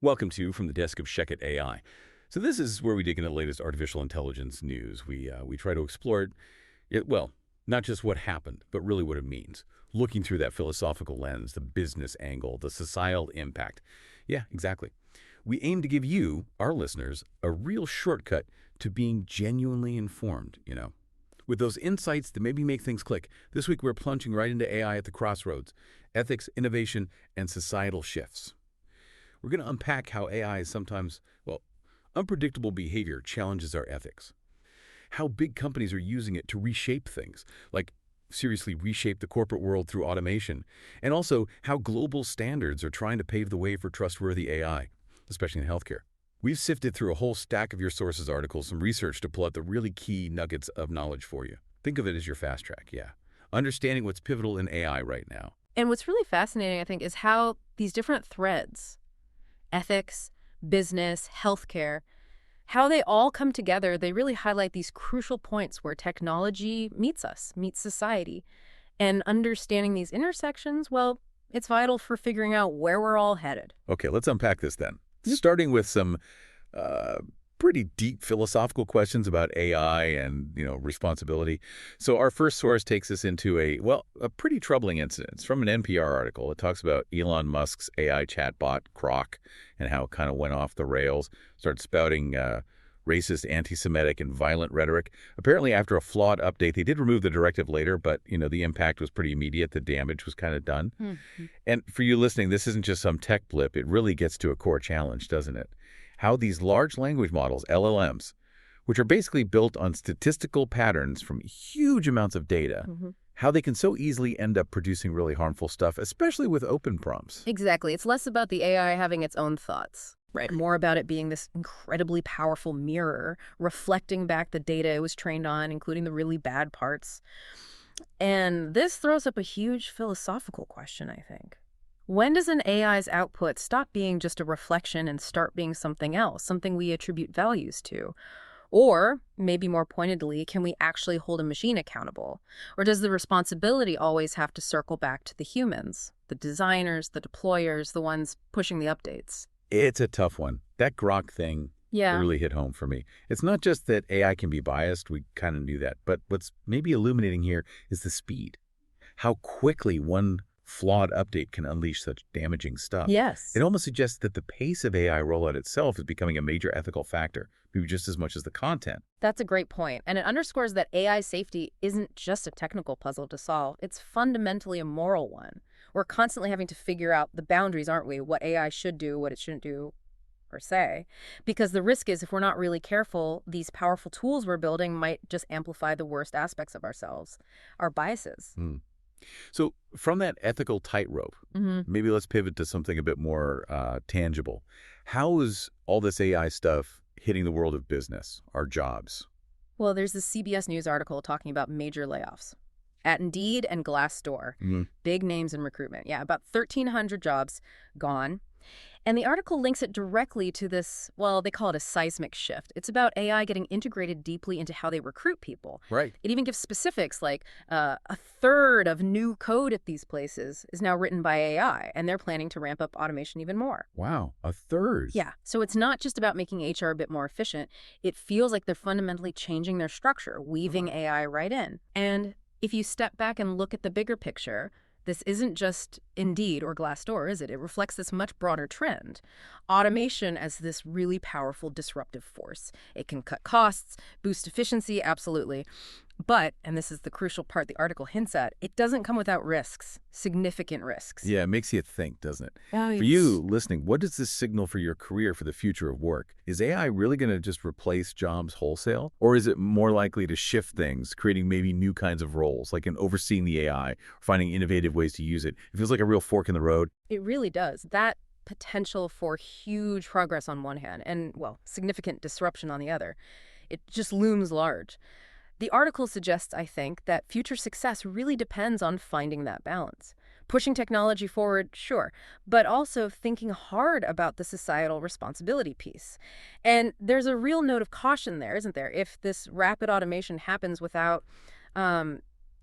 Welcome to From the Desk of ShechetAI. So this is where we dig into the latest artificial intelligence news. We try to explore well, not just what happened, but really what it means. Looking through that philosophical lens, the business angle, the societal impact. Yeah, exactly. We aim to give you, our listeners, a real shortcut to being genuinely informed. With those insights that maybe make things click. This week we're plunging right into AI at the crossroads, ethics, innovation, and societal shifts. We're going to unpack how AI is sometimes, unpredictable behavior challenges our ethics. How big companies are using it to reshape things, like seriously reshape the corporate world through automation. And also how global standards are trying to pave the way for trustworthy AI, especially in healthcare. We've sifted through a whole stack of your sources articles, some research to pull out the really key nuggets of knowledge for you. Think of it as your fast track, yeah. Understanding what's pivotal in AI right now. And what's really fascinating, I think, is how these different threads, ethics, business, healthcare, how they all come together. They really highlight these crucial points where technology meets us, meets society. And understanding these intersections, well, it's vital for figuring out where we're all headed. Okay, let's unpack this then. Starting with some pretty deep philosophical questions about AI and, responsibility. So our first source takes us into a pretty troubling incident. It's from an NPR article. It talks about Elon Musk's AI chatbot, Grok, and how it kind of went off the rails, started spouting racist, antisemitic, and violent rhetoric. Apparently, after a flawed update, they did remove the directive later, but, the impact was pretty immediate. The damage was kind of done. Mm-hmm. And for you listening, this isn't just some tech blip. It really gets to a core challenge, doesn't it? How these large language models, LLMs, which are basically built on statistical patterns from huge amounts of data, how they can so easily end up producing really harmful stuff, especially with open prompts. Exactly. It's less about the AI having its own thoughts. Right. More about it being this incredibly powerful mirror, reflecting back the data it was trained on, including the really bad parts. And this throws up a huge philosophical question, I think. When does an AI's output stop being just a reflection and start being something else, something we attribute values to? Or, maybe more pointedly, can we actually hold a machine accountable? Or does the responsibility always have to circle back to the humans, the designers, the deployers, the ones pushing the updates? It's a tough one. That Grok thing really hit home for me. It's not just that AI can be biased. We kind of knew that. But what's maybe illuminating here is the speed. How quickly one flawed update can unleash such damaging stuff. Yes. It almost suggests that the pace of AI rollout itself is becoming a major ethical factor, maybe just as much as the content. That's a great point. And it underscores that AI safety isn't just a technical puzzle to solve. It's fundamentally a moral one. We're constantly having to figure out the boundaries, aren't we? What AI should do, what it shouldn't do, or say. Because the risk is, if we're not really careful, these powerful tools we're building might just amplify the worst aspects of ourselves, our biases. So from that ethical tightrope, maybe let's pivot to something a bit more tangible. How is all this AI stuff hitting the world of business, our jobs? Well, there's this CBS News article talking about major layoffs at Indeed and Glassdoor. Big names in recruitment. Yeah, about 1,300 jobs gone. And the article links it directly to this, they call it a seismic shift. It's about AI getting integrated deeply into how they recruit people. Right. It even gives specifics like a third of new code at these places is now written by AI, and they're planning to ramp up automation even more. Wow, a third. Yeah, so it's not just about making HR a bit more efficient. It feels like they're fundamentally changing their structure, weaving AI right in. And if you step back and look at the bigger picture, this isn't just Indeed or Glassdoor, is it? It reflects this much broader trend. Automation as this really powerful disruptive force. It can cut costs, boost efficiency, absolutely. But, and this is the crucial part the article hints at, it doesn't come without risks, significant risks. Yeah, it makes you think, doesn't it? For you listening, what does this signal for your career, for the future of work? Is AI really going to just replace jobs wholesale? Or is it more likely to shift things, creating maybe new kinds of roles, like in overseeing the AI, or finding innovative ways to use it? It feels like a real fork in the road. It really does. That potential for huge progress on one hand and, significant disruption on the other. It just looms large. The article suggests, I think, that future success really depends on finding that balance. Pushing technology forward, sure, but also thinking hard about the societal responsibility piece. And there's a real note of caution there, isn't there? If this rapid automation happens without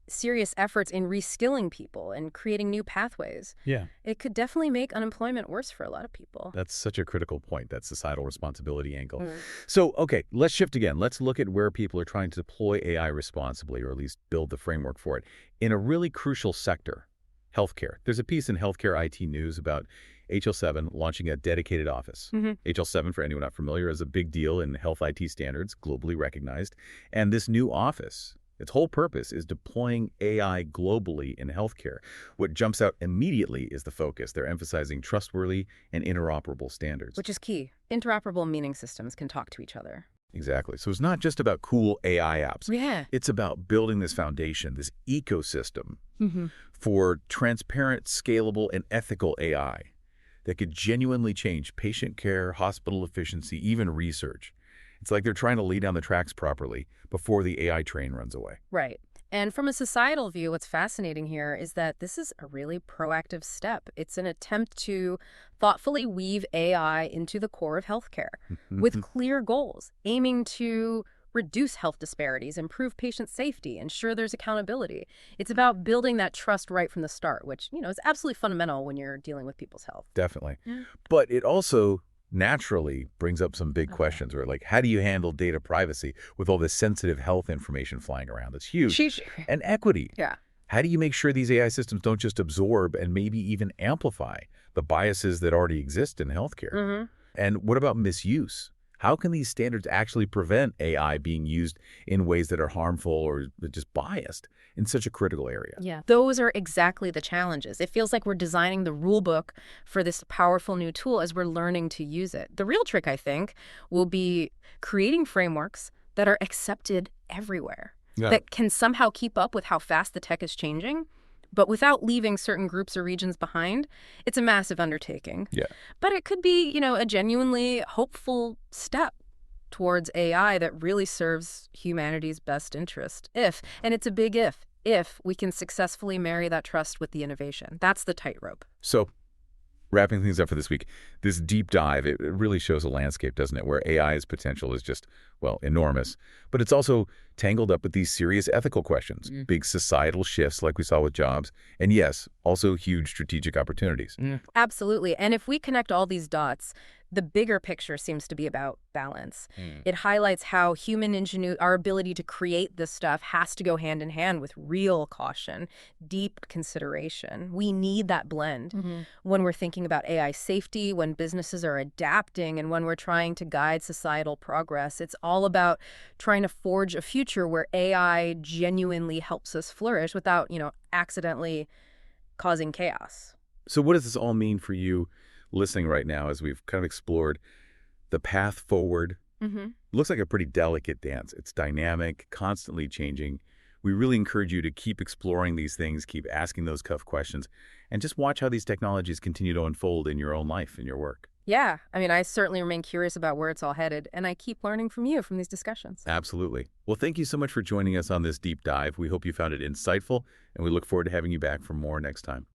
serious efforts in reskilling people and creating new pathways. Yeah. It could definitely make unemployment worse for a lot of people. That's such a critical point, that societal responsibility angle. Mm. So, okay, let's shift again. Let's look at where people are trying to deploy AI responsibly, or at least build the framework for it, in a really crucial sector, healthcare. There's a piece in Healthcare IT News about HL7 launching a dedicated office. HL7, for anyone not familiar, is a big deal in health IT standards, globally recognized. And this new office, its whole purpose is deploying AI globally in healthcare. What jumps out immediately is the focus. They're emphasizing trustworthy and interoperable standards. Which is key. Interoperable meaning systems can talk to each other. Exactly. So it's not just about cool AI apps. Yeah. It's about building this foundation, this ecosystem for transparent, scalable, and ethical AI that could genuinely change patient care, hospital efficiency, even research. It's like they're trying to lay down the tracks properly before the AI train runs away. Right. And from a societal view, what's fascinating here is that this is a really proactive step. It's an attempt to thoughtfully weave AI into the core of healthcare with clear goals, aiming to reduce health disparities, improve patient safety, ensure there's accountability. It's about building that trust right from the start, which, is absolutely fundamental when you're dealing with people's health. Definitely. Yeah. But it also naturally brings up some big questions, where like, how do you handle data privacy with all this sensitive health information flying around? That's huge. And equity. Yeah. How do you make sure these AI systems don't just absorb and maybe even amplify the biases that already exist in healthcare? And what about misuse? How can these standards actually prevent AI being used in ways that are harmful or just biased in such a critical area? Yeah, those are exactly the challenges. It feels like we're designing the rule book for this powerful new tool as we're learning to use it. The real trick, I think, will be creating frameworks that are accepted everywhere, that can somehow keep up with how fast the tech is changing, but without leaving certain groups or regions behind. It's a massive undertaking. Yeah. But it could be, a genuinely hopeful step towards AI that really serves humanity's best interest. And it's a big if we can successfully marry that trust with the innovation. That's the tightrope. So, wrapping things up for this week, this deep dive, it really shows a landscape, doesn't it, where AI's potential is just, enormous. But it's also tangled up with these serious ethical questions, big societal shifts like we saw with jobs, and yes, also huge strategic opportunities. Absolutely. And if we connect all these dots, the bigger picture seems to be about balance. It highlights how human ingenuity, our ability to create this stuff, has to go hand in hand with real caution, deep consideration. We need that blend when we're thinking about AI safety, when businesses are adapting, and when we're trying to guide societal progress. It's all about trying to forge a future where AI genuinely helps us flourish without, accidentally causing chaos. So what does this all mean for you listening right now as we've kind of explored the path forward? It looks like a pretty delicate dance. It's dynamic, constantly changing. We really encourage you to keep exploring these things, keep asking those tough questions, and just watch how these technologies continue to unfold in your own life, in your work. Yeah, I certainly remain curious about where it's all headed, and I keep learning from you from these discussions. Absolutely. Well, thank you so much for joining us on this deep dive. We hope you found it insightful, and we look forward to having you back for more next time.